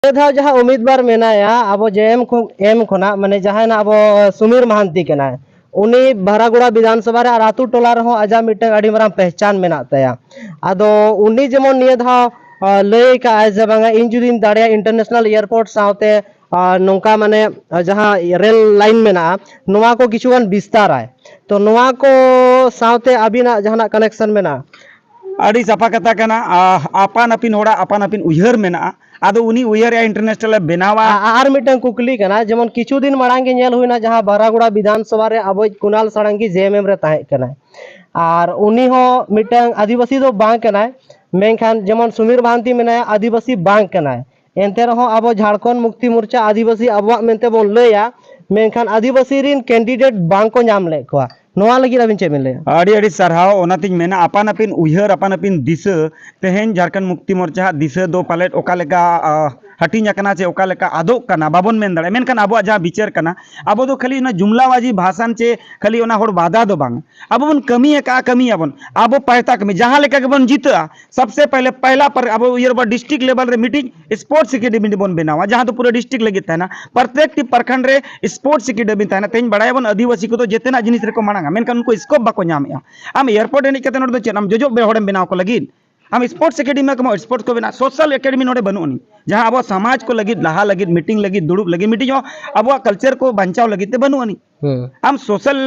धा जहाँ उम्मीदवार मेनाया अब जेएम एम खुना माने जहाँ अब सुमीर महांती केना उनी भरागुड़ा विधानसभा रे आतु टोला रहो आजा मिटन अड़ी मारां पहचान मेना तया आदो उनी जेमन निया धा लय का जे बांगा इन जुदीन दाड़िया इंटरनेशनल एयरपोर्ट साउते नोंका माने जहाँ रेल लाइन मेना नोवा को किछुगान विस्तार आय तो नोवा को साउते अबिना जहां कनेक्शन मेना अड़ी सफा कथा कना आपान अपिन होड़ा आपान अपिन उयहर मेना आदो उनी उयहर या इंटरनेशनल बेनावा आर मिटन कुकली कना जेमन किछु दिन माड़ांग के नेल हुइना जहां बरागुड़ा विधानसभा रे अब कुणाल सारंगी जेएमएम रे ताहे कना आर उनी हो मिटन आदिवासी दो बांग कना मेनखान जेमन सुमीर महांती मेना आदिवासी बांग कना एनते रहो अब झारखंड मुक्ति मोर्चा आदिवासी अबवा मेनते बोन लया मेनखान आदिवासी रिन कैंडिडेट बांग को नाम ले कोआ नोआ लगी अबिन चे मिले अड़ी अड़ी सरहाव ओनातिन मेना आपान अपिन उयहर आपान अपिन दिशा तेहेन झारखंड मुक्ति मोर्चा दिशा दो पालेट ओका लेका हटिंग अकना चे ओका लेका आदोक कना बाबन मेन दाड़े मेनखान आबो जहाँ विचार कना आबो दो खाली ना जुमलाबाजी भाषण चे खाली ओना होड़ वादा दो बांग आबो बन कमी है का कमी आबन आबो पायता कमी जहाँ लेका के बन जीता सबसे पहले पहला पर आबो उयहर बा डिस्ट्रिक्ट लेवल रे मीटिंग स्पोर्ट्स एकेडमी बन बनावा जहाँ तो पूरा डिस्ट्रिक्ट लगे था ना प्रत्येक प्रखंड रे स्पोर्ट्स एकेडमी था ना तेज बड़ा बन आदिवासी को तो जेतेना जिनिस रे को मांगा मेनखान उनको स्कोप बाको नामेया आम एयरपोर्ट एनिज कते नोड दो चेद आम जोजो बेहोड़ेम बनाव को लगी हम स्पोर्ट्स एकेडमी को स्पोर्ट्स को बना सोशल एकेडमी नोडे बनुनी जहाँ अब समाज को लगी लहा लगी मीटिंग लगी दुड़ुब लगी मीटिंग अब कल्चर को बचाव लगी बनुनी आम सोशल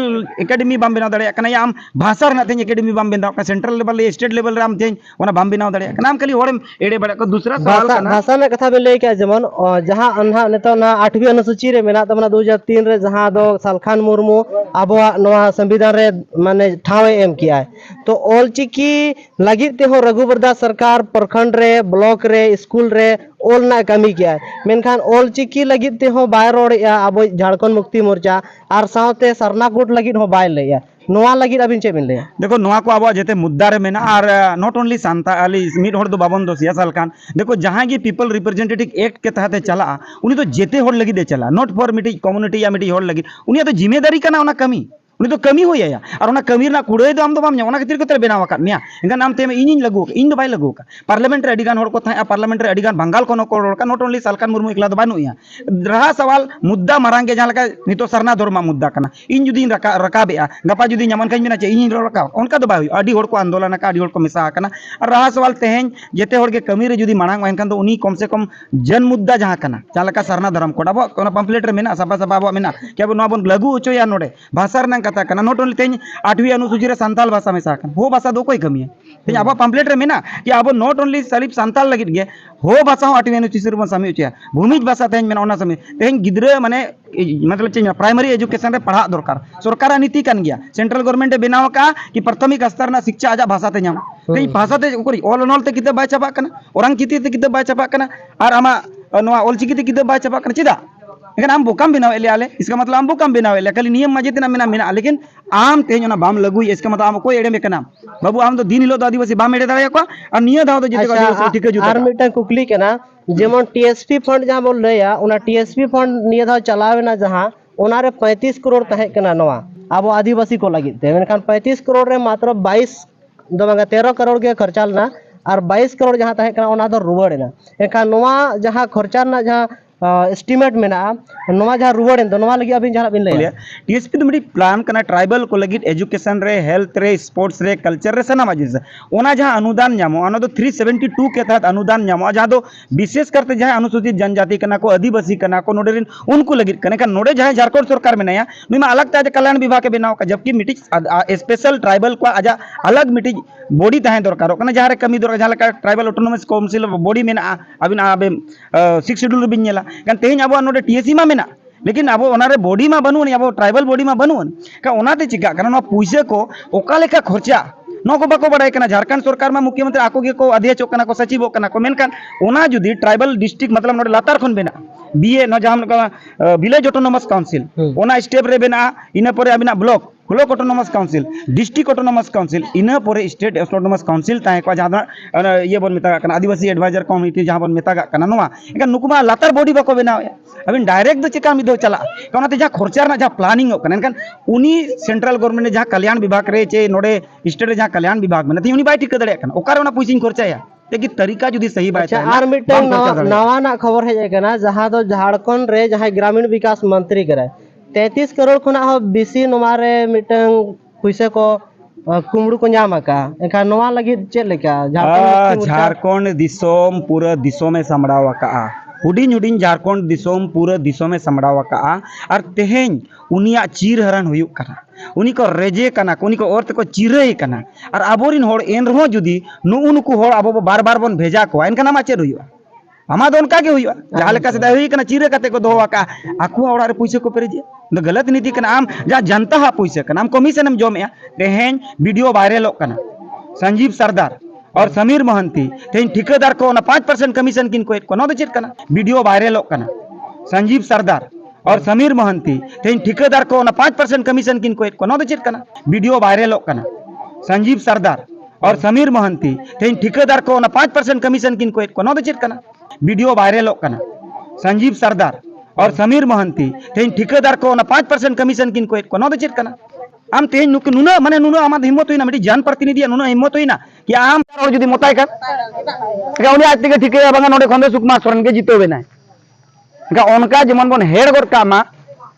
एकेडमी बाम बनाव दाड़े कना आम भाषा रना तेज एकेडमी बाम बनाव सेंट्रल लेवल स्टेट लेवल रे आम तेज ओना बाम बनाव दाड़े कना आम खाली होड़ेम एड़े बड़ा को दूसरा सवाल कना भाषा में कथा बेले के जेमन जहां अनहा नेतो ना 8वीं अनुसूची रे मेना तमना 2003 रे जहां दो सालखान मुर्मू आबोआ नोआ संविधान रे माने ठावे एम किया तो ऑलचिकी लगित ते हो रघुवरदास सरकार प्रखंड रे ब्लॉक रे स्कूल रे ओल ना कमी किया मेनखान ऑलचिकी लगित ते हो बाय रोड या अब झारखंड मुक्ति मोर्चा आर साउते सरनाकोट लगित हो बाय लया नोआ लगित अबिन चे मिल देखो नोआ को अब जेते मुद्दा रे मेना और नॉट ओनली सांताली मिड होड़ दो बाबन दो सिया सालखान देखो जहां की पीपल रिप्रेजेंटेटिव एक्ट के तहत चला उनी तो जेते होड़ लगी दे चला नॉट फॉर मिटी कम्युनिटी या मिटी होड़ लगी उनी तो जिम्मेदारी कना ओना कमी उनी तो कमी हो या और ओना कमी ना कुड़े दो आम दो बाम ओना खातिर को बेनाव का मिया एंगा नाम ते इन लगो इन दो बाय लगो का पार्लियामेंट रे अडिगान होड़ को था पार्लियामेंट रे अडिगान बंगाल को नको रोड का नॉट ओनली सालखान मुर्मू एकला दो बानु या रहा सवाल मुद्दा मारांगे जहां लका नितो सरना धर्मा मुद्दा कना इन जुदी रकाबेआ गपा जुदी नमन कहीं मेना चे इन रका उनका दो बाय अडी होड़ को आंदोलन का अडी होड़ को मिसा कना और रहा सवाल तेहें जेते होड़ के कमी रे जुदी मांग एनखान तो उनी कम से कम जन मुद्दा जहां कना जहां लका सरना धर्म कोड अब ओना पंपलेट रे मेना सभा सभा अब मेना के अब नो बन लागू होचो या नोडे भाषा रना कथा कना नॉट ओनली 8वीं अनुसूची रे संताल भाषा में साकन हो भाषा दो कोई कमी है तेज अब पंपलेट रे मेना कि अब नॉट ओनली सलीप संताल लगित गे हो भाषा 8वीं अनुसूची रे समी उचिया भूमिज भाषा तेज मेना ओना समी तेज गिद्रे माने मतलब चेंज प्राइमरी एजुकेशन रे पढ़ा दरकार सरकार नीति कान गया सेंट्रल गवर्नमेंट बेनाव का कि प्राथमिक स्तर ना शिक्षा आजा भाषा ते नाम तेज भाषा ते ऑल नॉल ते किते बाय छापा कना औरंग चिति ते किते बाय छापा कना और आमा नोआ ऑल चिकी ते किते बाय छापा कना चिदा लेकिन आम बोकाम बनाव एले आले इसका मतलब आम बोकाम बनाव एले खाली नियम मजे तना मेना मेना लेकिन आम तेज ना बाम लगुई इसका मतलब आम कोई एड़े में कना बाबू आम तो दिन हिलो तो आदिवासी बाम एड़े दाड़े को और निय दाव तो जेते को आदिवासी ठीक जुता आर मिटन कुकली केना जेमन टीएसपी फंड जहां बोल लया उना टीएसपी फंड निय दाव चलावे ना जहां ओना रे 35 करोड़ तहे केना नोआ अब आदिवासी को लगी ते मेनखान 35 करोड़ रे मात्र 22 दो बांगा 13 करोड़ के खर्चा लना और 22 करोड़ जहां तहे केना ओना दो रुवाड़ ना एका नोआ जहां खर्चा ना जहां एस्टिमेट मेना नोवा जहां रुवाड़ एन नोवा लगी अबिन जहां बिन ले टीएसपी तो मिडी प्लान कना ट्राइबल को लगी एजुकेशन रे हेल्थ रे स्पोर्ट्स रे कल्चर रे सना माजिस ओना जहां अनुदान नामो ओना तो 372 के तहत अनुदान नामो जहां तो विशेष करते जहां अनुसूचित जनजाति कना को आदिवासी कना को नोडेरिन उनको लगी कने का नोडे जहां झारखंड सरकार में नया नुमा अलग ता कल्याण विभाग के बनाव का जबकि मिटी स्पेशल ट्राइबल को आजा अलग मिटी बॉडी तहे दरकार कना जहां रे कमी दरकार जहां ट्राइबल ऑटोनोमस काउंसिल बॉडी में अबिन आबे 6 शेड्यूल बिन नेला kan तेज अब नोडे टीएससी मा मेना लेकिन अब ओनारे बॉडी मा बनू अब ट्राइबल बॉडी मा बनू का ओनाते चिका कारण पैसा को ओका लेका खर्चा नो को बाको बड़ाई कना झारखंड सरकार में मुख्यमंत्री आको गे को अध्यक्ष कना को सचिव कना को मेनखान ओना जुदी ट्राइबल डिस्ट्रिक्ट मतलब नोडे लातार खन बेना बीए न जहां विलेज ऑटोनोमस काउंसिल ओना स्टेप रे बेना इना परे अबिना block block autonomous council district autonomous council इना परे स्टेट ऑटोनोमस काउंसिल ताहे को जहां ये बन मेता कना आदिवासी एडवाइजर कमिटी जहां बन मेता कना नोवा एका नुकुमा लातार बॉडी बाको बेना अबिन डायरेक्ट दो चिका मिदो चला कोनाते जहां खर्चा ना जहां प्लानिंग कना एनखान उनी सेंट्रल गवर्नमेंट जहां कल्याण विभाग रे चे नोडे स्टेट रे जहां कल्याण विभाग में उनी बाय ठीक दड़े कना ओकार ओना पैसा खर्चाया लेकिन तरीका जुदी सही बात अच्छा आर मिटन नवाना खबर है कना जहां दो झारखंड रे जहां ग्रामीण विकास मंत्री करे 33 करोड़ खुना हो बीसी नोमा रे मिटन पैसे को कुमड़ू को नाम का एखा नवा लगी चेक लेका झारखंड दिसोम पूरा दिसोम में समड़ाव का हुडिंग हुडिंग झारखंड दिसोम पूरा दिसोम में समड़ाव का और तेहें उनिया चीर हरण हुयुक कना उनी को रेजे कना उनी को और को चिरई कना और आबोरिन होड़ एन रहो जुदी नुनुकु होड़ आबो बार बार बन भेजा को इनका नाम चेद हुयुआ आमा दो उनका के हुयुआ जहां लेका सदा हुई कना चिरे कते को दोवा का आकु ओड़ा रे पैसे को पेरेजे तो गलत नीति कना आम जा जनता हा पैसे कना आम कमीशन हम जोमेया तेहें वीडियो वायरल कना संजीव सरदार और समीर महंती तेहें ठेकेदार को 5% कमीशन किन को नो दो चेद कना वीडियो वायरल कना संजीव सरदार और समीर महंती तेहें ठेकेदार को 5% कमीशन किन को नो दो चेद कना वीडियो वायरल कना संजीव सरदार और समीर महंती तेहें ठेकेदार को 5% कमीशन किन को नो दो चेद कना वीडियो वायरल कना संजीव सरदार और समीर महंती तेहें ठेकेदार को 5% कमीशन किन को नो दो चेद कना आम तेहें नुक नुना माने नुना आमा हिम्मत होइना मिटी जन प्रतिनिधि नुना हिम्मत होइना कि आम और जुदी मोताय का उनी आज तक ठिके बांगा नोडे खंदे सुकमा सोरेन के जितो बेना का उनका जेमन बन हेड गोर कामा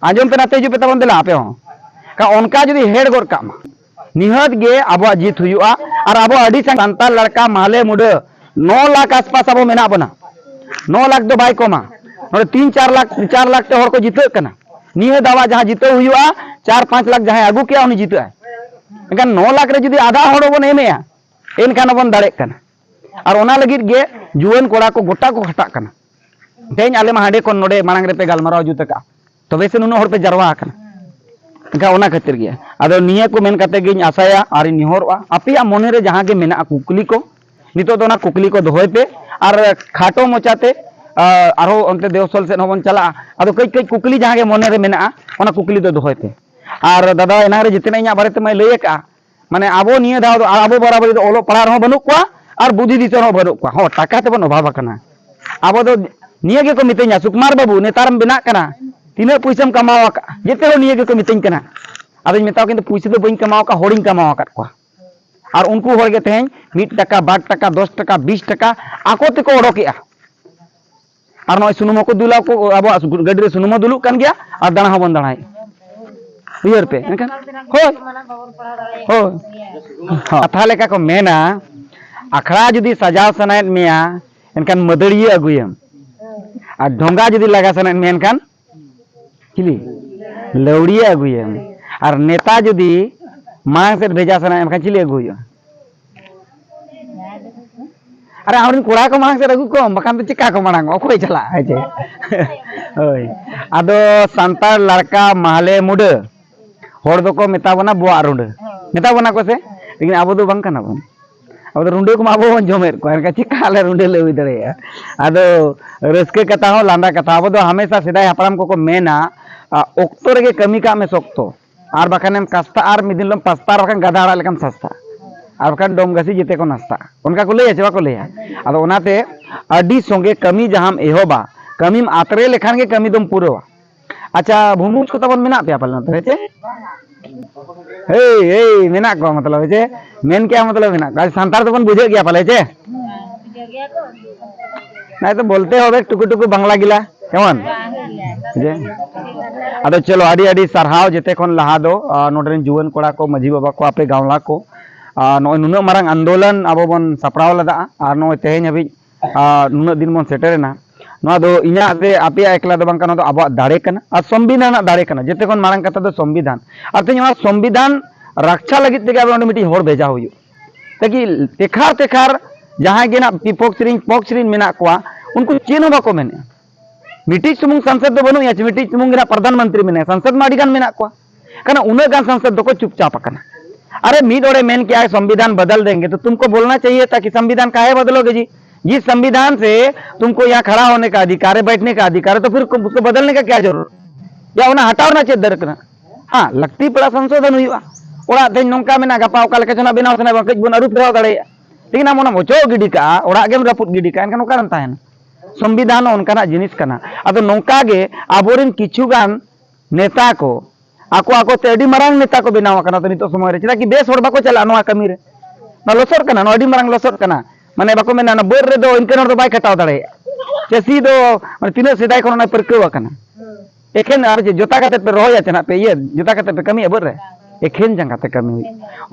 आजम पे नाते जुपे तबन देला आपे हो का उनका जुदी हेड गोर कामा निहत गे आबो जीत हुयुआ और आबो अडी संताल लड़का माले मुडे 9 लाख आसपास आबो मेना बना 9 लाख दो बाई कोमा नोडे 4 लाख ते हर को जितो कना निह दावा जहां जितो हुयुआ 4-5 लाख जहां आगु किया उनी जितो एनखान 9 लाख रे जुदी आधा हड़ बन एमेया एनखान बन दाड़े कना और ओना लगित गे जुवन कोड़ा को गोटा को हटा कना तेज आले हाडे को नोडे मांग पे गलमाराव जुत का तबे से नुनो हर पे जरवा एनका ओना खातिर गे आदो निया को मेन कते गिन आसाया और निहरवा आपिया मने रे जहां गे मेना कुकली को नितो दोना कुकली को दोहय पे और खाटो मोचाते आरो अंते देवसल से नबन चला आदो कई कई कुकली जहां गे मने रे मेना ओना कुकली दो दोहय पे और दादा एना रे जितने इया बारे ते मैं लई का माने आबो निया दाव आबो बराबर दो ओलो पढ़ा रहो बनु को और बुद्धि दिसो रहो बनु को हो टाका ते बन अभाव कना आबो दो निया गे को मितेኛ सुकुमार बाबू नेतारम बिना कना तीना पैसाम कमावा का जेते हो निया गे को मितेñ कना आदो मेताव किंतु पैसा दो बइन कमावा का होड़िन कमावा का को और उनको होड़ गे तेñ 1 टाका 2 टाका 10 टाका 20 टाका आको ते को ओडोकेआ और नय सुनुम को दुला को आबो गाड़ी रे सुनुम दुलु कान गया और दाणा हो बन दाणाय उयर पे एनका हो कथा लेका को मेना अखड़ा जुदी सजाव सनायत मेया एनकान मदड़िया अगुयम और ढोंगा जुदी लगा सनायत में एनकान चिली लौड़िया अगुयम और नेता जुदी मांग से भेजा सनाय एनकान चिली अगुयम अरे हमरिन कोड़ा को मांग से अगु को बकान तो चिका को मांग ओकोय चला है ओय आदो संतार लड़का माले मुडे होड़ दो को मेता बना बुआ रुंडे मेता बना को से लेकिन आबो दो बंग कना बन अब रुंडे को आबो बन जोमेर को एनका चिका ले रुंडे ले दरे आदो रस्के कथा हो लांदा कथा आबो दो हमेशा सिदाय हपराम को मेना ओक्तो रे कमी का में सोक्तो आर बखानेम कास्ता आर मिदिनलम पस्तार बखान गदाड़ा लेकम सस्ता आर बखान डोम गसी जिते को नास्ता उनका को ले चवा को ले आदो ओनाते अडी संगे कमी जहाम एहोबा कमीम आतरे लेखान के कमी दम पूरा अच्छा भूमुज को तबन मेना पे पालन तो छे हे मेना को मतलब छे मेन क्या मतलब मेना गाज संतार तबन बुझे गया पाले छे नहीं तो बोलते हो टुकु टुकु बांग्ला गिला केमन जे अदो चलो आडी आडी सरहाव जेते कोन लहा दो नोडरेन जुवन कोड़ा को मजी बाबा को आपे गावला को नो नुना मारंग आंदोलन आबो बन सपड़ाव लदा और नो तेहेन हबी नुना दिन मन सेटरेना नोआ दो इना से आपिया एकला दो बांका नो दो आबो दाड़े कना और संविधान दाड़े कना जेते कोन मारंग कथा दो संविधान और तेज संविधान रक्षा लगी ते आबो मिटी होड़ भेजा हुयु ताकि तेखार जहां गेना पोक्सरिन मेना कोआ उनको चेन बाको मेने मिटी सुमुंग संसद दो बनु या मिटी सुमुंग रा प्रधानमंत्री मेने संसद में अड़ी गान मेना कोआ कना उना गान संसद दो को चुपचाप कना अरे मीड ओड़े मेन क्या है संविधान बदल देंगे तो तुमको बोलना चाहिए था कि संविधान काहे बदलोगे जी जिस संविधान से तुमको यहाँ खड़ा होने का अधिकार है बैठने का अधिकार है तो फिर उसको बदलने का क्या जरूरत या उन्हें हटाना चाहिए दरकना हाँ लगती पड़ा संशोधन हुआ ओड़ा तेज नौका में गपा ओका लेके चना बिना उसने कई बन अरुप रहा दड़े लेकिन हम मोचो गिडी का ओड़ा गेम रपुट गिडी का एनखान ओका रंता है संविधान उनका जिनिस कना अदो नौका गे आबोरिन किछुगान नेता को आको आको ते अडी मारांग नेता को बनावा कना तो नितो समय रे चला कि बेस होड़ बाको चला नोआ कमी रे ना लसर कना नो अडी मारांग लसर कना माने बाको मेना ना बोर रे दो इनकन हर दो बाय खटाव दाड़े चासी दो माने तीन सेदाय खन ना परकेवा कना एखेन आर जे जोता काते पे रोया चना पे ये जोता काते पे कमी बोर रे एखेन जंगाते कमी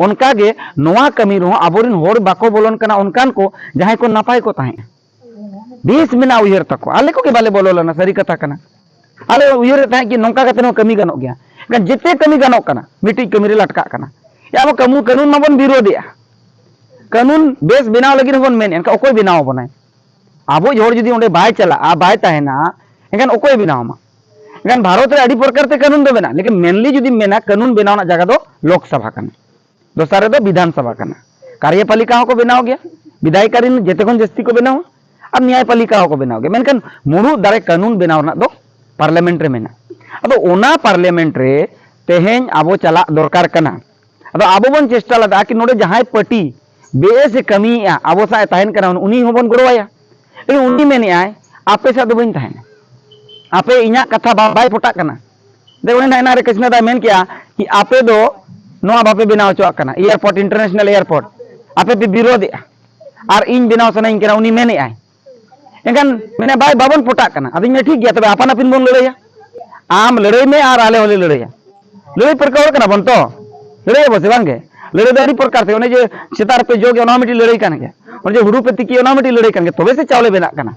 उनका गे नोआ कमी रहो आबोरिन होर बाको बोलन कना उनकान को जहां को नापाय को ताहे बीस मिना उयर तको आले को के बाले बोलोलना सरी कथा कना आले उयर ताहे कि नोंका काते नो कमी गनो गया kan jete kami ganok kana miti kami ri latka kana ya abo kamu kanun mabon birodea kanun bes binaw lagi bon men enka okoy binaw bonai abo jor jodi onde bay chala a bay tahena enkan okoy binaw ma enkan bharot re adi prokar te kanun do bena lekin mainly jodi mena kanun binaw na jaga do lok sabha kana dosare do bidhan sabha kana कार्यपालिका को बनाव गया विधायकारी जेते खन जस्ती को बनाव और न्यायपालिका को बनाव गया मेनकन मुरु दारे कानून बनाव ना दो पार्लियामेंट रे मेना अदो ओना पार्लियामेंट रे तेहेन आबो चला दरकार कना अदो आबो बन चेष्टा लदा कि नोडे जहाय पार्टी बेस कमी आबो सा ताहेन कना उनी होबन गड़वाया ए उनी मेने आय आपे सा दो बन ताहेन आपे इना कथा बाय फोटा कना दे उनी नाइना रे कृष्ण दा मेन किया कि आपे दो नोआ बापे बनाव चो कना एयरपोर्ट इंटरनेशनल एयरपोर्ट आपे पे विरोध और इन बनाव सनाइन कना उनी मेने आय एनकन मेने बाय बाबन फोटा कना अदिन में ठीक गया तबे आपन अपिन बोन लड़ाया आम लड़ाई में और आले होले लड़ाई लड़ाई प्रकार कना बन तो लड़ाई बसे बांगे लड़ाई दारी प्रकार से ओने जे सितार पे जोगे ओना मिटी लड़ाई कना के ओने जे हुरु पे तिकी ओना मिटी लड़ाई कना के तबे से चावले बेना कना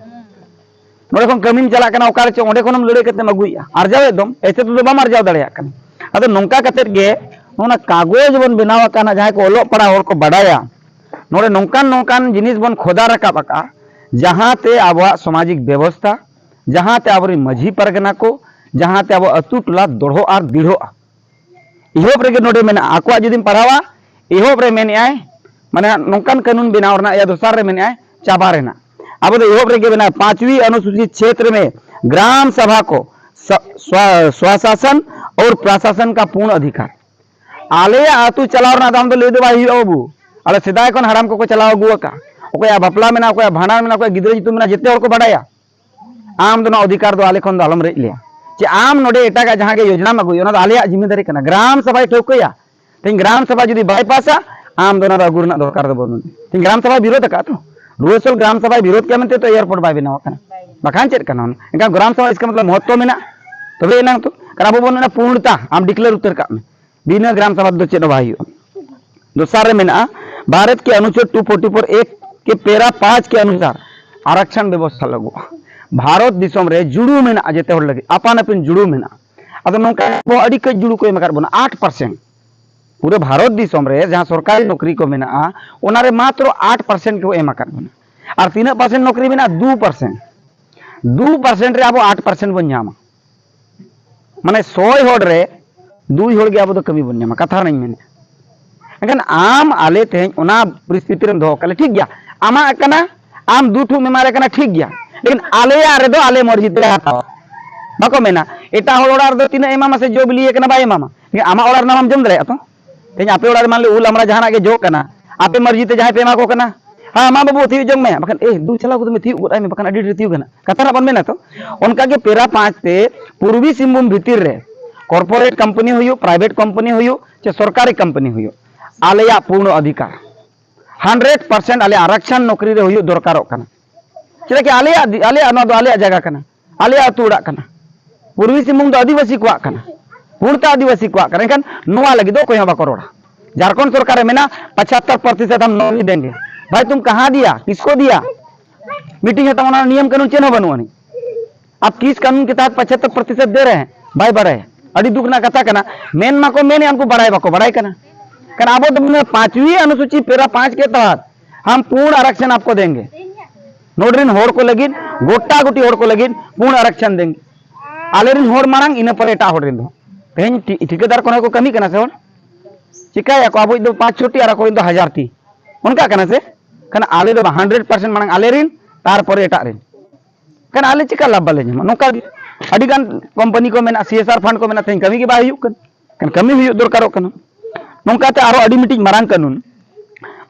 नोडे खन कमिन चला कना ओकार चे ओंडे खनम लड़ाई कते मगुइया आरजाव एकदम ऐसे तो बाम आरजाव दड़या कना अदो नोंका कते गे ओना कागज बन बनाव कना जहां को ओलो पड़ा होर को बडाया नोडे नोंकान नोंकान जिनिस बन खोदा रकाब का जहां ते आबो सामाजिक व्यवस्था जहां ते आबरी माझी परगना को जहां ते अब अतु टोला दड़ो और दीढ़ो इहोब रे नोडे मेना आकवा जदिम पढ़ावा इहोब रे मेने आय माने नोंकान कानून बनाव रना या दोसार रे मेने आय चाबा रेना अब तो इहोब रे बना 5वीं अनुसूचित क्षेत्र में ग्राम सभा को स्वशासन और प्रशासन का पूर्ण अधिकार आले आतु चलाव रना दाम तो ले दे बाई बाबू आले सिदाय कोन हराम को चलाव गुआ ओकया बापला मेना ओकया भाना मेना ओकया गिद्रा जितु मेना जेते हर को बडाया आम दो अधिकार दो आले खन दो आलम रे लिया जे आम नोडे एटागा जहां के योजना में गुई ओना आलिया जिम्मेदारी कना ग्राम सभा ठोकया तीन ग्राम सभा जदी बाईपासा आम दोना अगुर ना दरकार दो बनुन तीन ग्राम सभा विरोध का तो रूरल ग्राम सभा विरोध क्या मनते तो एयरपोर्ट बाय बनाव कना बखान चेक कना इनका ग्राम सभा इसका मतलब महत्व मेना तबे ना तो कना बो बनुन पूर्णता आम डिक्लेयर उतर का बिना ग्राम सभा दो चेनो भाई दोसार मेना भारत के अनुच्छेद 244 1 के पैरा 5 के अनुसार आरक्षण व्यवस्था लगो भारत दिसम रे जुड़ू मेना जेते हर लगे आपान अपिन जुड़ू मेना अदो नोंका बो अडी कई जुड़ू को एमकार बना 8% पूरे भारत दिसम रे जहां सरकारी नौकरी को मेना ओना रे मात्र 8% को एमकार बना और 3% नौकरी मेना 2% रे आबो 8% बन जामा माने 100 होड़ रे 2 होड़ गे आबो तो कमी बन जामा कथा नहीं मेने एखन आम आले तेज ओना परिस्थिति रे दो कले ठीक गया आमा कना आम दुठू में मारे कना ठीक गया लेकिन आले रे दो आले मर्जी ते हातावा बाको मेना एटा होड़ ओडार दो तीन एमामा से जो बिलिए कना बाय एमामा लेकिन आमा ओडार नाम जम दरे तो तेज आपे ओडार मान ले उल हमरा जहाना के जो कना आपे मर्जी ते जहां पे एमा को कना हां मा बाबू थी जंग में बखन ए दू चला को तुम थी उडाय में बखन अडी थी कना कथा ना बन मेना तो उनका के पेरा 5 ते पूर्वी सिंहभूम भीतर रे कॉर्पोरेट कंपनी हुयो प्राइवेट कंपनी हुयो चे सरकारी कंपनी हुयो आलेया पूर्ण अधिकार 100% आले आरक्षण नौकरी रे हुयो दरकारो कना चला कि आले जगह कना आले अतुड़ा कना पूर्वी सिंहभूम दो आदिवासी को कना पूर्णता आदिवासी को कना एखन नोआ लगी दो कोई बाको रोड़ा झारखंड सरकार में ना 75% हम नौकरी देंगे भाई तुम कहां दिया किसको दिया मीटिंग है तुम्हारा नियम कानून चेनो बनवा नहीं आप किस कानून के तहत 75% दे रहे हैं भाई बढ़ाए अड़ी दुख ना कथा कना मेन मा को मेन हमको बढ़ाए बाको बढ़ाए कना कना अब तो 5वीं अनुसूची पैरा 5 के तहत हम पूर्ण आरक्षण आपको देंगे नोडरिन होड़ को लगिन गोटा गोटी होड़ को लगिन पूर्ण आरक्षण देंगे आलेरिन होड़ मांग इन पर एटा होड़ रिन दो तेन ठेकेदार को कमी कना से होड़ चिकाया को अब दो 5 छोटी आर को दो 1000 टी उनका कना से कना आले दो 100% मांग आलेरिन तार पर एटा रिन कना आले चिका लाभ बाले जमा नोका अडी गान कंपनी को मेना सीएसआर फंड को मेना तेन कमी के बा हुयु कन कमी हुयु दरकारो कना नोका ते आरो अडी मीटिंग मारांग कानून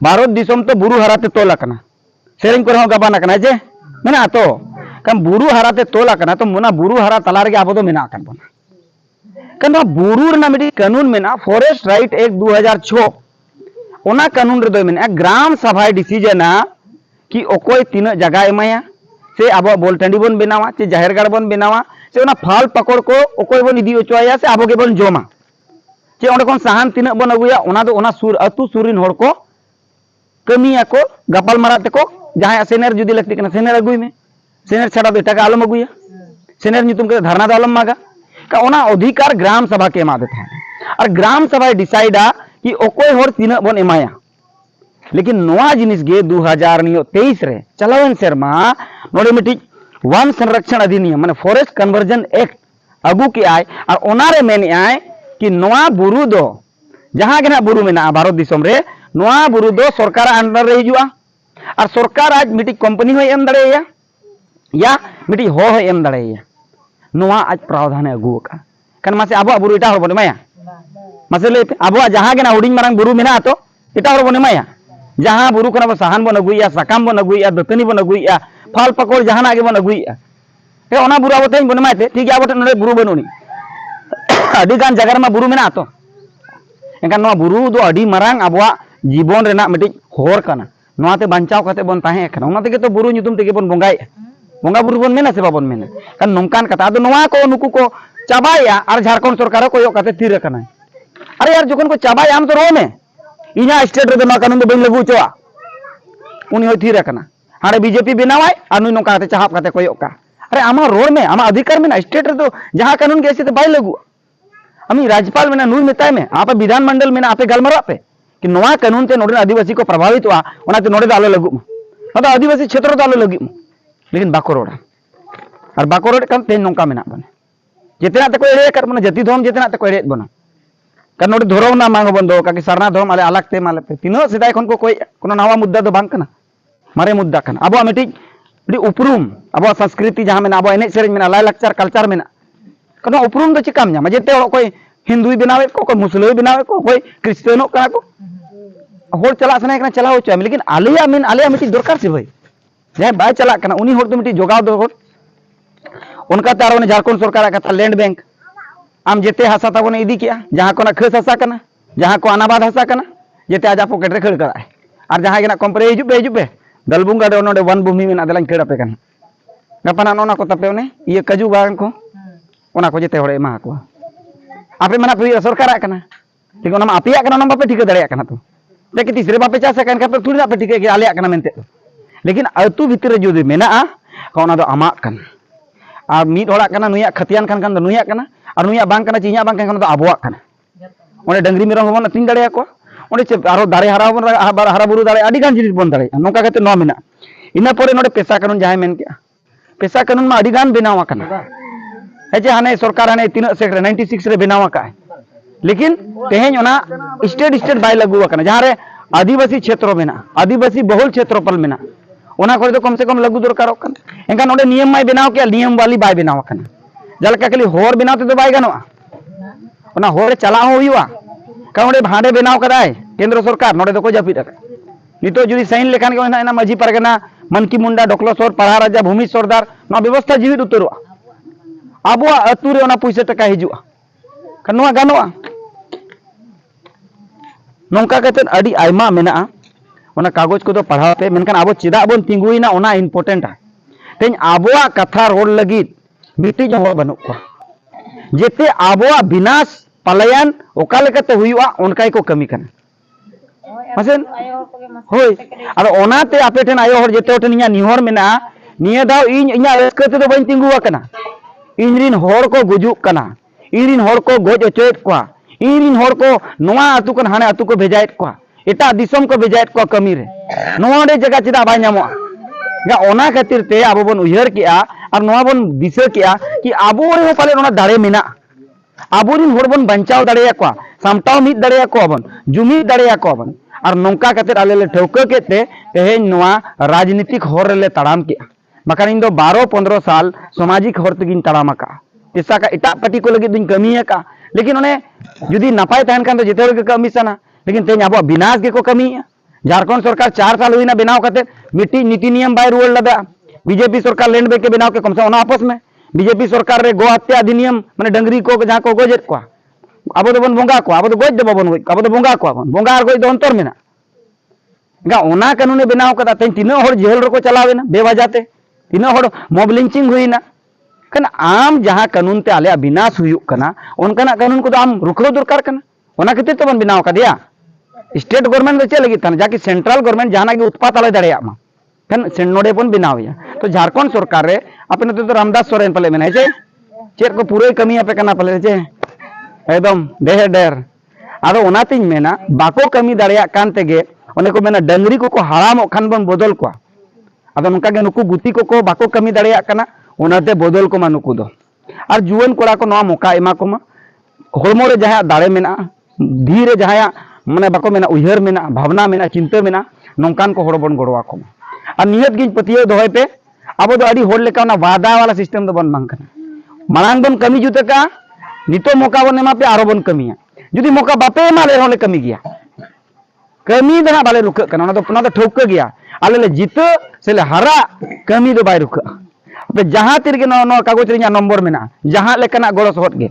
भारत दिसम तो बुरु हराते तोला कना सेरिंग को गबाना कना जे मेना तो कम बुरु हराते तोला कना तो मुना बुरु हरा तलार के आबो दो मेना कन बना कना बुरु रना मिडी कानून मेना फॉरेस्ट राइट एक्ट 2006 ओना कानून रे दो मेना ग्राम सभा डिसीजन कि अकोय तीना जगह एमाया से अब बोल टंडी बन बनावा से जाहिर गाड़ बन बनावा से उना फाल पकड़ को अकोय बन इदी ओचोया से आबो गेबन जोमा चे ओंडे खन साहान तीना बन अगुया ओना दो ओना सुर अतु सुरिन होड़ को कमिया को गपाल मारा तको जहां सेनेर जुदी लगती कना सेनेर अगुई में सेनेर छाड़ा दो एटागा आलम अगुया सेनेर नितुम के धरना दो आलम मागा का ओना अधिकार ग्राम सभा के एमा देता है और ग्राम सभा डिसाइडा कि अकोय होड़ तीना बन एमाया लेकिन नोआ जिनिस गे 2023 रे चलावन सेरमा नोडे मिटी वन संरक्षण अधिनियम माने फॉरेस्ट कन्वर्जन एक्ट अगु के आय और ओना रे मेन आय कि नोआ बुरु दो जहां के ना बुरु मेना भारत दिसम रे नोआ बुरु दो सरकार अंडर रे हिजुआ और सरकार आज मिटी कंपनी हो एम दड़ेया या मिटी हो एम दड़ेया नोआ आज प्रावधान अगु का कन मासे आबो बुरु इटा हर बने माया मासे ले आबो जहां के ना हुडिंग मारंग बुरु मेना तो इटा हर बने माया जहां बुरु कना साहान बन अगुया साकाम बन अगुया दतनी बन अगुया फाल पकड़ जहां आगे बन अगुया ए ओना बुरु आबो तेन बन माते ठीक आबो नडे बुरु बनुनी अडी गान जगह मा बुरु मेना तो एनकान नोआ बुरु दो अडी मारांग आबोआ जीवन रेना मिटी होर कना नोआते बंचाव कते बन ताहे कना ओना तेगे तो बुरु nyutum तेगे बन बोंगाय बोंगा बुरु बन मेना से बाबन मेना kan नोंकान कथा आदो नोआ को नुकु को चाबाया और झारखंड सरकार को यो कते तीर कना अरे यार जोकन को चाबाया आम तो रो में इना स्टेट रे मा कानून दो बन लगु चोआ उनी होय थीर कना हारे बीजेपी बनावाय और नुई नोका कते चाहप कते कोयो का अरे आमा रोड में आमा अधिकार में ना स्टेट रे तो जहां कानून के ऐसे तो बाय लगु अमी राज्यपाल में ना नुई मेताय में आप विधानमंडल में ना आपे गलमरा पे कि नोआ कानून ते नोडे आदिवासी को प्रभावित हुआ ओना ते नोडे आलो लगु मतलब आदिवासी क्षेत्र तो आलो लगी लेकिन बाको रोड और बाको रोड kan ते नोका मेना बने जेतना ते को एड़े कर माने जाति धर्म जेतना ते को एड़े बना kan नोडे धर्म ना मांगो बंदो का कि सरना धर्म आले अलग ते माले पे तीनो सिदाय खन को कोई कोनो नवा मुद्दा दो बांग कना मारे मुद्दा कना अब मिटी उपरूम अब संस्कृति जहां में अब एने सेरेज में लाय लक्चर कल्चर में कनो उपरूम दो चिकाम न्यामा जेते कोई हिंदुई बनावे को कोई मुस्लिम बनावे को कोई क्रिश्चियनो कना को होड़ चला सने कना चला हो चाहे लेकिन आलिया मिटी दरकार से भाई जहां बाय चला कना उनी होड़ तो मिटी जोगाव दो होड़ उनका तार ने झारखंड सरकार कथा लैंड बैंक आम जेते हसा तब ने इदी किया जहां को ना खस हसा कना जहां को अनाबाद हसा कना जेते आजा पॉकेट रे खड़ कराय और जहां के ना कंपनी हिजु पे दलबुंगा दे नोडे वन भूमि में दलां खड़ पे कना गपना नोना को तपे ने ये कजू बागान को ओना को जेते होड़े एमा को आपे मना पे सरकार कना ठीक ओना आपिया कना ओना बापे ठीक दड़िया कना तो लेकिन तीसरे बापे चास कन का पे थोड़ी ना पे ठीक के आलिया कना मेनते लेकिन अतु भीतर रे जुदी मेना ओना दो आमा कना आ मीत होड़ा कना नुया खतियान खान दो नुया कना और नुया बांग कना चिया बांग कना दो आबोआ कना ओने डंगरी मेरम बन तीन दड़िया को ओने चे आरो दारे हरा बन हरा बुरु दारे अडी गान जिनिस बन दारे नोका कते नो मेना इना परे नोडे पेशा कानून जहां मेन के पेशा कानून मा अडी गान बनावा कना हेजे हाने सरकार हाने तीन सेक्ट 96 रे बनावा का लेकिन तेहेन ओना स्टेट बाय लगुआ कना जहां रे आदिवासी क्षेत्र मेना आदिवासी बहुल क्षेत्रफल मेना ओना करे तो कम से कम लगु दरकार कना एनका नोडे नियम माय बनाव के नियम वाली बाय बनावा कना जलका खाली होर बनाव ते तो बाय गनोआ ओना होर चला होयुआ का ओडे भांडे बनाव कदाय केंद्र सरकार नोडे तो को जापिद नितो जुदी साइन लेखान के ना माझी परगना मनकी मुंडा डोकलोसोर पढ़ा राजा भूमि सरदार ना व्यवस्था जीवित उतरवा आबो अतु रे ओना पैसा टका हिजुआ कनवा गानोआ नोंका कते अडी आयमा मेना ओना कागज को तो पढ़ाते मेनखान आबो चिदा बोन तिंगुइना ओना इम्पोर्टेंट है तेन आबोआ कथा रोड लगित मिटी जो बनु को जेते आबोआ विनाश पलायन ओका लेकाते हुयुआ उनकाई को कमी कना मसेन होय आरो ओनाते आपे ठेन आयो हर जेते ठेन इया निहर मेना निया दाव इन इया रस्कते तो बन तिंगुआ कना इनरिन होर को गुजुक कना इनरिन होर को गोज अचोयत को इनरिन होर को नोआ अतु कन हाने अतु को भेजायत को एटा दिसम को भेजायत को कमी रे नोडे जगह चिदा बाय नामो या ओना खातिर ते आबो बन उयहर किया और नोआ बन दिसे किया कि आबो रे पाले ओना दाड़े मेना आबोरिन होड़ बन बंचाव दाड़ेया को सामटाव मिद दाड़ेया को बन जुमी दाड़ेया को बन और नोंका खातिर आले ले ठौका केते तेहेन नोआ राजनीतिक होर ले तड़ाम किया बकान इन दो 12-15 साल सामाजिक होर तगिन तड़ाम का तिसा का इटा पार्टी को लगी दिन कमी है का लेकिन उन्हें जुदी नपाय तहन कान तो जेते के कमी सना लेकिन तेन आबो विनाश के को कमी है झारखंड सरकार 4 साल हुईना बनाव करते मिट्टी नीति नियम बाय रुल लदा बीजेपी सरकार लैंड बैंक के बनाव के कम से ओना आपस में बीजेपी सरकार रे गो हत्या अधिनियम माने डंगरी को जहां को गोजेत को आबो तो बन बोंगा को आबो तो गोज देबो बन आबो तो बोंगा को बन बोंगा और गोज दो अंतर मेना गा ओना कानूने बनाव कदा तेन तीना हर जेल रो को चलावेना बेवजाते तीना हर मॉब लिंचिंग हुईना कन आम जहां कानून ते आले विनाश हुयुक कना उनकाना कानून को आम रुखो दरकार कना ओना खातिर तो बन बनाव कदिया स्टेट गवर्नमेंट दो चे लगी तन जाकि सेंट्रल गवर्नमेंट जहां के उत्पात आले दाड़े मा कन नोडे बन बनावया तो झारखंड सरकार रे अपने तो रामदास सोरेन पले मेना जे चेर को पूरे कमी पे कना पले जे एकदम देह डेर आदो ओनातिन मेना बाको कमी दाड़िया कान तेगे ओने को मेना डंगरी को हाराम खान बन बदल को आदो नुका गे नुकु गुती को बाको कमी दाड़िया कना ओनाते बदल को मा नुकु दो और जुवन कोड़ा को नवा मौका एमा को मा हड़मो रे जहां दाड़े मेना धीरे जहां माने बाको मेना उयहर मेना भावना मेना चिंता मेना नौकान को हड़ बन गड़वा को और नियत गिन पतियो दोय पे अब दो अड़ी होड़ लेका वादा वाला सिस्टम दो बन बांग कना मांग बन कमी जुते का नितो मौका बन एमा पे आरो बन कमिया जुदी मौका बापे मा ले होले कमी गया कमी दना बाले रुक कना ना तो ठोक गया आले ले जीत से ले हरा कमी दो बाय रुक पे जहां तिर के नो कागज रे नंबर मेना जहां लेकना गड़ो सहत गे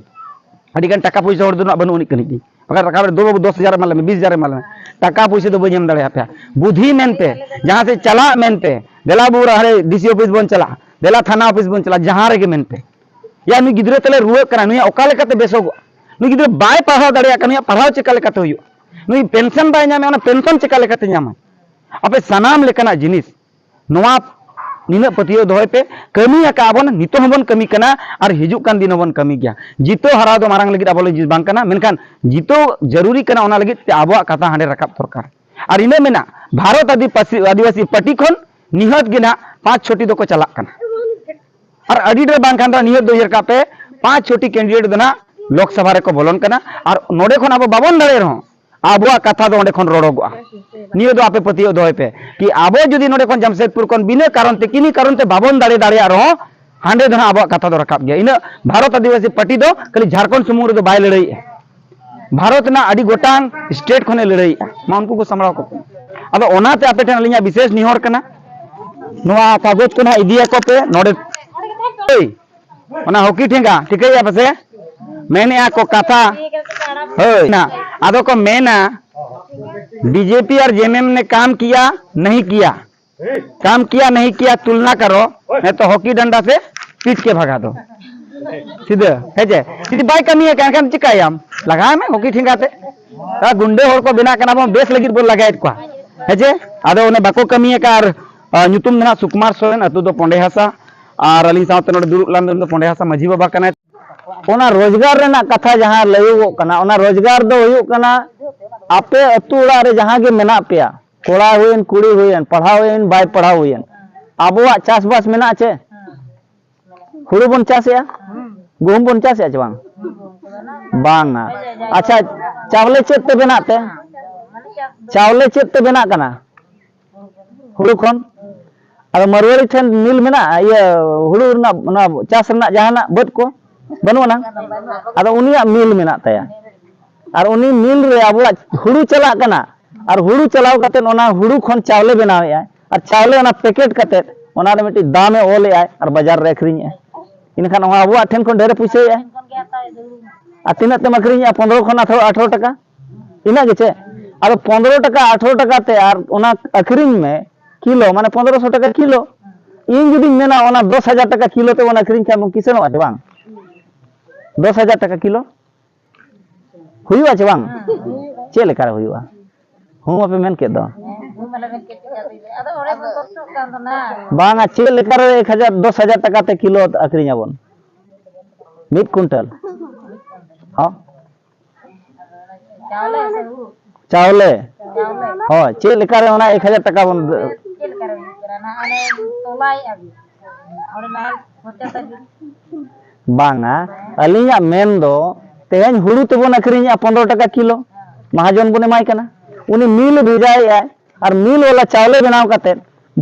अड़ी गन टाका पैसा हर दो बनु कनी दी अगर टाका दो 10,000 माले 20,000 माले टाका पैसा दो बजम दड़े पे बुद्धि मेनते जहां से चला मेनते देला बुरा हरे डीसी ऑफिस बन चला देला थाना ऑफिस बन चला जहां रे के मेनते या नु गिद्रे तले रुए कना नु ओका लेकाते बेसोग नु गिद्रे बाय पढ़ाव दड़े कना पढ़ाव चेका लेकाते हुयो नु पेंशन बाय नामे ओना पेंशन चेका लेकाते नामा अपे सनाम लेकना जिनिस नोआ निना पतियो दोय पे कमी आकाबन नितो हबन कमी कना और हिजु कान दिन हबन कमी गया जितो हरा दो मारंग लगी आबो जिस बांग कना मेनखान जितो जरूरी कना ओना लगी ते आबो कथा हांडे रकाब दरकार और इने मेना भारत आदिवासी पार्टी खन निहत गिना 5 छोटी दो को चला कना और अडी रे बांग खान निहत दो का पे 5 छोटी कैंडिडेट दना लोकसभा रे को बोलन कना और नोडे खन आबो बाबन दड़े रहो आबो कथा दो ओंडे खन रोड़ोगआ नियो दो आपे पतियो दोय पे कि आबो जुदी नोडे खन जमशेदपुर खन बिना कारण ते किनी कारण ते बाबन दाड़े दाड़े रहो हांडे दना आबो कथा दो रकाब गया इना भारत आदिवासी पार्टी दो खाली झारखंड सुमुर दो बाय लड़ाई भारत ना अडी गोटांग स्टेट खने लड़ाई मा उनको को समराव को अबे ओनाते आपे ठन लिया विशेष निहोर कना नोआ कागज को ना इदिया को पे नोडे ओना हॉकी ठेंगा ठिकैया पसे मैंने आ को कथा होय ना आदो को मेना बीजेपी और जेएमएम ने काम किया नहीं किया तुलना करो नहीं तो हॉकी डंडा से पीट के भगा दो सीधे है जे सीधी बाय कमी है कान चिकायाम लगाए में हॉकी ठिंगाते गुंडे होर को बिना कना बेस लगी बोल लगाए को है जे आदो ने बाको कमी है कार ᱧᱩᱛᱩᱢ ᱫᱚ सुकुमार सोरेन अतु दो पोंडे हासा और अली साथ नोडे दुरुब लान दो पोंडे हासा माझी बाबा कना ओना रोजगार रेना कथा जहां लयुगो कना ओना रोजगार दो हुयु कना आपे अतु उड़ा रे जहां गे मेना पेया कोड़ा हुयन कुड़ी हुयन पढ़ाव हुयन बाय पढ़ाव हुयन आबोआ चास बास मेना छे हुड़ु बन चासया गहुम बन चासया च बांग बांगा अच्छा चावले चेत ते बनाते चावले चेत ते बना कना हुड़ु खन और मरवाड़ी ठन मिल मेना ये हुड़ु ना चास रना जहाना बद को बनुआ अद उनिया मिल मेना तया और उनी मिल रे आबोआ हुड़ु चला कना और हुड़ु चलाव कते ओना हुड़ु खन चावले बनावे आय और चावले ओना पैकेट कते ओना रे मिटी दामे ओले आय और बाजार रे अखरिኝ आय इनखान आबोआ ठेन खन ढेर पुइसे आय आ तिना ते मखरिኝ 15 खन 18 टका इना गेचे और 15 टका 18 टका ते और ओना अखरिኝ में किलो माने 1500 टका किलो इन जुदी मेना ओना 10,000 टका किलो ते ओना अखरिኝ खाम किसनो आते बांग 10,000 टका किलो हुआ चे बांग चे लेकर हुआ हूँ पे मेन के दो बांग चे लेकर 10,000 टका ते किलो अखरिኝ आबोन मिड कुंटल हां चावले हो चे लेकर ओना 1,000 टका बन बांगा अलिया मेन दो तेहन हुड़ू तबन अखरिኝ 15 टका किलो महाजन बने माय कना उनी मिल भेजाय आय और मिल वाला चावले बनाव कते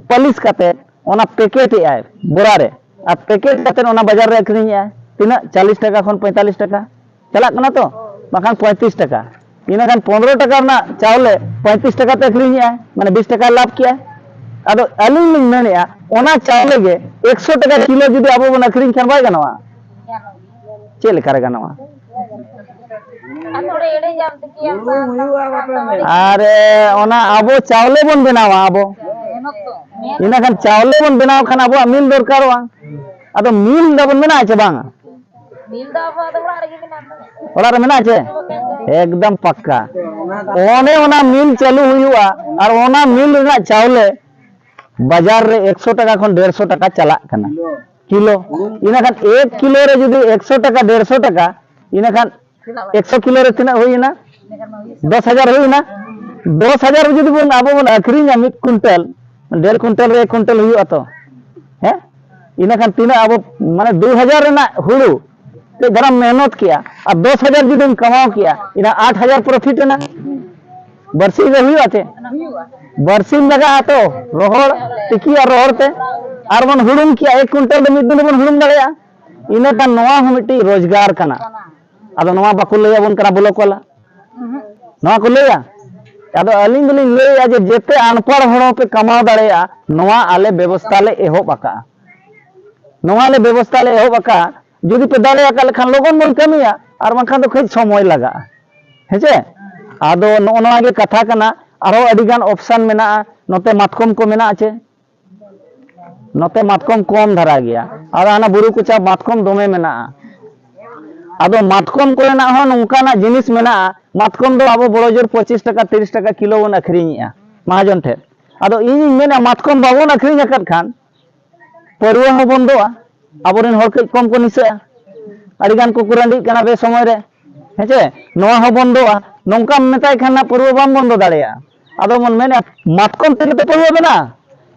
पलिस कते ओना पैकेट आय बोरा रे आ पैकेट कते ओना बाजार रे अखरिኝ आय तिना 40 टका खन 45 टका चला कना तो बाखान 35 टका इना खान 15 टका ना चावले 35 टका ते अखरिኝ आय माने 20 टका लाभ किया अदो अलिंग मेनेया ओना चावले गे 100 टका किलो जुदी आबो बन अखरिኝ खान बाय गनवा चेल कर गनवा अरे ओना आबो चावले बन बनावा आबो इना खान चावले बन बनाव खान आबो मिल दरकारोआ अदो मिल दबन मेना आछे बांग ओड़ा रे मेना आछे एकदम पक्का ओने ओना मिल चालू हुआ और ओना मिल रेना चावले बाजार रे 100 टाका खन 150 टाका चला कना किलो इना खान 1 किलो रे जुदी 100 टाका 150 टाका इना खान 100 किलो रे तना होइना 10,000 होइना 10,000 जुदी बन आबो बन अखरीना मिड कुंटल 1.5 कुंटल रे 1 कुंटल हुआ तो हैं इना खान तीना आबो माने 2000 रेना हुड़ू ते जरा मेहनत किया और 10,000 जुदी कमाओ किया इना 8,000 प्रॉफिट ना बरसी रे हुआ थे बरसी लगा तो रोहड़ टिकी और रोहड़ ते और बन हुड़ुम किया 1 कुंटल दे मिड दिन बन हुड़ुम दड़या इना का नवा हो मिट्टी रोजगार कना अदो नवा बाकु लया बन करा ब्लॉक वाला नवा को लया अदो अलिंग दलिंग लया जे जेते अनपढ़ होड़ो पे कमाओ दड़या नवा आले व्यवस्था ले एहोब आका नवा ले व्यवस्था ले एहोब आका जुदी पे दड़या का लेखान लोगन बन कमिया और माखान तो खज समय लगा हेचे आदो नवा गे कथा कना आरो अडिगान ऑप्शन मेना नोते मातकम को मेना आछे नोते मातकम कम धरा गया और आना बुरु कुचा मातकम दोमे मेना आदो मातकम को ना हो नोंकाना जिनिस मेना मातकम दो आबो बड़ो जोर 25 टाका 30 टाका किलो बन अखरिनिया महाजन ठे आदो इन मेना मातकम बाबोन अखरिन अकत खान परवा हो बंदोआ आबोरेन हर कई कम को निसे अडिगान को कुरांडी कना बे समय रे हेचे नोआ हो बंदोआ नोंका मेताय खान ना परवा बाम बंदो दाड़ेया आदो मन मेना मातकम तेले ते परवा बेना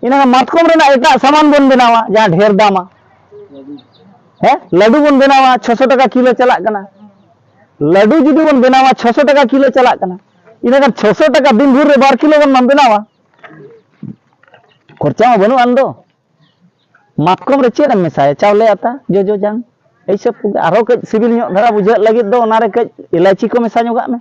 इना मातकम रेना एटा सामान बन बनावा जहां ढेर दामा है लड्डू बन बनावा 600 टाका किलो चला कना लड्डू जुदी बन बनावा 600 टाका किलो चला कना इना का 600 टाका दिन भर रे 12 किलो बन बनावा खर्चा में बनु आंदो मातकम रे चेड मेसाय चावले आता जो जो जान এই সব আরো কে সিভিল ᱧᱚᱜ ধারা বুঝাᱜ লাগিত দো ওনারে কে ইলাইচি को মেসা ᱧᱚᱜᱟᱜ में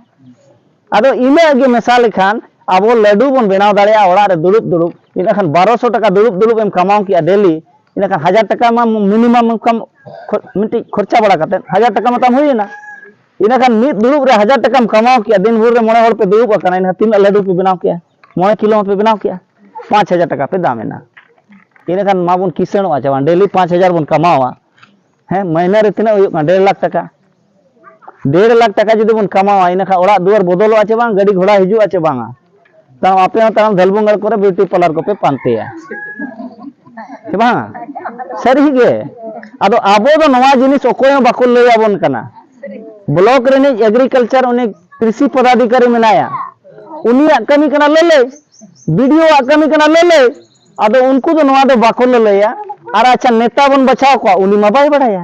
আদো ইনে আগে মেসা लेखान আবো लड्डू बन बनाव दाड़िया ओड़ा रे दुड़ुब दुड़ुब इना खान 1200 टाका दुड़ुब दुड़ुब एम कमाओ किया डेली इना खान 1000 टाका मा मिनिमम कम मिट्टी खर्चा बड़ा करते 1000 टाका मा तम होइना इना खान मिद दुड़ुब रे 1000 टाका में कमाओ किया दिन भर रे मोड़े हड़ पे दुड़ुब अकना इना 3 लड्डू पे बनाव किया 9 किलो पे बनाव किया 5000 टाका पे दाम एना इना खान मा बन किसणो आचा डेली 5000 बन कमावा है महीना रे तना 1.5 लाख टाका 1.5 लाख टाका जुदी बन कमावा इना खा ओड़ा दुआर बदलो आचे बांग गाड़ी घोड़ा हिजु आचे बांगा ताम आपे ताम धलबुंगड़ करे ब्यूटी पार्लर को पे पानतेया से बांगा सरी गे आदो आबो दो नवा जिनिस ओकोय बाको लया बन कना ब्लॉक रे एग्रीकल्चर उनी कृषि पदाधिकारी मेनाया उनिया कमी कना लेले वीडियो आ कमी कना लेले आदो उनको दो नवा दो बाको लया और अच्छा नेता बन बचाव को उनी मा बाय बड़ाया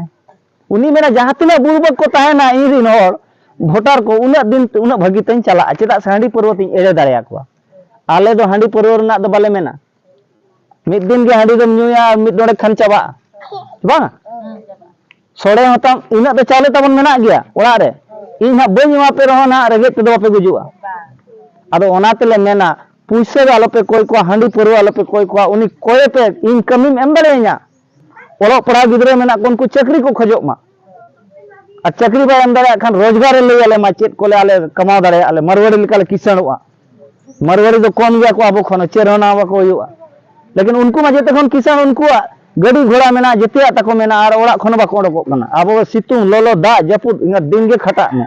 उनी मेना जहां तिना बुरबक को ताहेना इन हर भोटर को उना दिन उना भागी तई चला चेदा हांडी पर्वत एड़े दाड़िया को आले दो हांडी पर्वर ना दो बाले मेना मिद दिन के हांडी दम न्यूया मिद डोड़े खान चाबा बा सोड़े होता इना दो चाले तबन मेना गया ओड़ा रे इन हा बई मा पे रहो ना रेगे ते दो पे गुजुआ आदो ओना तेले मेना पुइसे आलो पे कोई को हांडी पर्व आलो पे कोई को उनी कोय पे इन कमी एम दाड़ेया ओलो पढ़ा गिदरे मेना कोन को चाकरी को खजोक मा आ चाकरी बा एम दाड़े खान रोजगार ले आले मा चेत कोले आले कमाओ दाड़े आले मरवाड़ी लिकाले किसणोआ मरवाड़ी दो कम गया को आबो खनो चेरना बाको हुआ लेकिन उनको मा जेते खन किसान उनको गाड़ी घोड़ा मेना जेते ताको मेना और ओड़ा खन बाको ओडको कना आबो सितुंग लोलो दा जपुद इंगा दिन गे खटा में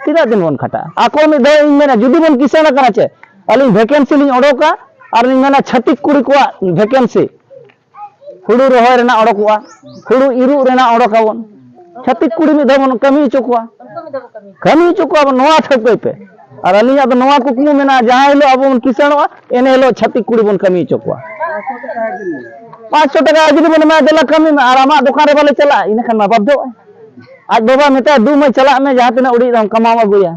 तीना दिन बन खटा आको में दो इन मेना जुदी बन किसान कना चे अलिंग वैकेंसी लिंग ओडोका और लिंग मेना छटिक कुड़ी को वैकेंसी हुड़ू रोहय रेना ओडकोआ हुड़ू इरु रेना ओडकावन छटिक कुड़ी में दबन कमी चोकुआ नवा ठोक पे और अलिंग अब नवा कुकमु मेना जहां हेलो अब किसानवा एने हेलो छटिक कुड़ी बन कमी चोकुआ 500 टाका जुदी बन मा देला कमी में और आमा दुकान रे बाले चला इन खान मा बाबदो आज बाबा मेता दू में चला में जहां तना उड़ी दम कमावा गुया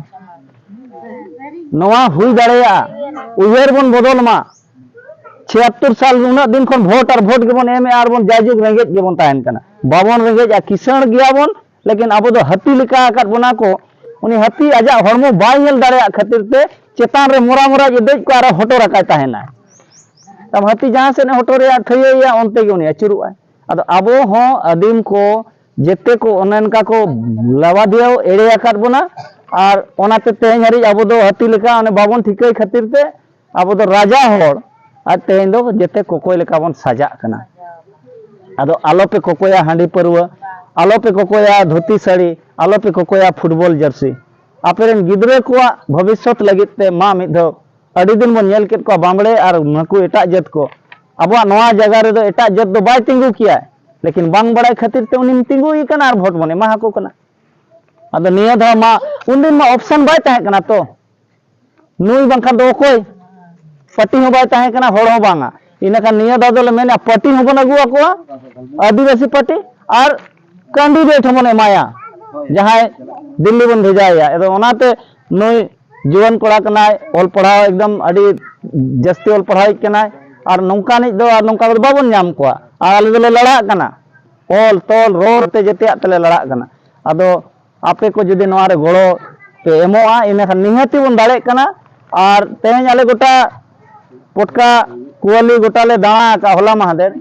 नवा हुई दाड़ेया उयर बन बदल मा 76 साल उना दिन खन वोट और वोट के बन एमे आर बन जाजुग रेंगेज के बन ताहन कना बाबन रेंगेज आ किसान गया बन लेकिन अब दो हती लिका आकत बना को उनी हती आजा हरमो बाय नेल दाड़ेया खातिर ते चेतान रे मोरा मोरा जे देज को आर हटो रखाय ताहेना तब हती जहां से ने हटो रे थयया ओनते के उनी अचुरुआ अदो आबो हो आदिम को जेते को ओनन का को लवा दियो एड़े आकत बना और ओनाते तेज हरी अब दो हाथी लेका ओने बाबन ठिकै खातिर ते अब दो राजा होड़ और तेज दो जेते कोकोय लेका बन साजा कना आदो आलो पे कोकोया हांडी परवा आलो पे कोकोया धोती साड़ी आलो पे कोकोया फुटबॉल जर्सी आपेरेन गिद्रे को भविष्य लगित ते मा मिद दो अड़ी दिन बन नेल केत को बांबड़े और नको एटा जत को अब नवा जगह रे दो एटा जत दो बाय तिंगु किया लेकिन बांग बड़ाई खातिर ते उनी तिंगु ही कना और वोट बने मा को कना अदो निया धा मा उन दिन मा ऑप्शन बाय ताहे कना तो नुई बांखान दो कोई पार्टी हो बाय ताहे कना होड़ हो बांगा इनका निया धा दो ले मेना पार्टी हो बन अगुआ को आदिवासी पार्टी और कैंडिडेट हो बने माया जहां दिल्ली बन भेजाया एदो ओनाते नुई जीवन कोड़ा कनाय ऑल पढ़ाओ एकदम अड़ी जस्ती ऑल पढ़ाई कनाय और नौका नहीं दो और नौका दो बाबन नाम को और आले दो लड़ा कना ऑल तोल रोड ते जते तले लड़ा कना अदो आपे को जुदी नवारे गोड़ो पे एमोआ इने निहती बन दाड़े कना और तेज आले गोटा पटका कुआली गोटा ले दाणा का होला महादेर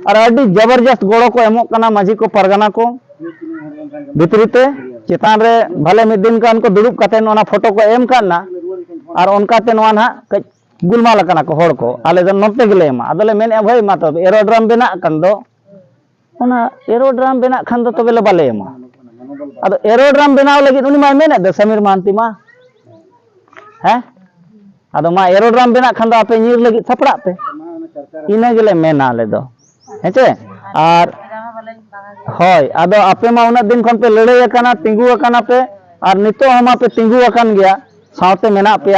और अड़ी जबरदस्त गोड़ो को एमो कना माझी को परगना को भितरीते चितान रे भले मिद दिन का उनको दुड़ुब कते नोना फोटो को एम करना और उनकाते नोआ ना कई गुलमाल कना को होड़ को आले दो नोते गेले एमा अदले मेन भाई मा तो एरोड्राम बेना कन दो ओना एरोड्राम बेना खान दो तबे ले बाले एमा अदो एरोड्राम बनाव लगी उनी मा मेने दो समीर महांती मा हैं अदो मा एरोड्राम बेना खान दो आपे नीर लगी थपड़ा पे इने गेले मेना ले दो हेचे और होय अदो आपे मा उना दिन खन पे लड़ाई कना तिंगु कना पे और नितो हमा पे तिंगु अकन गया सावते मेना पे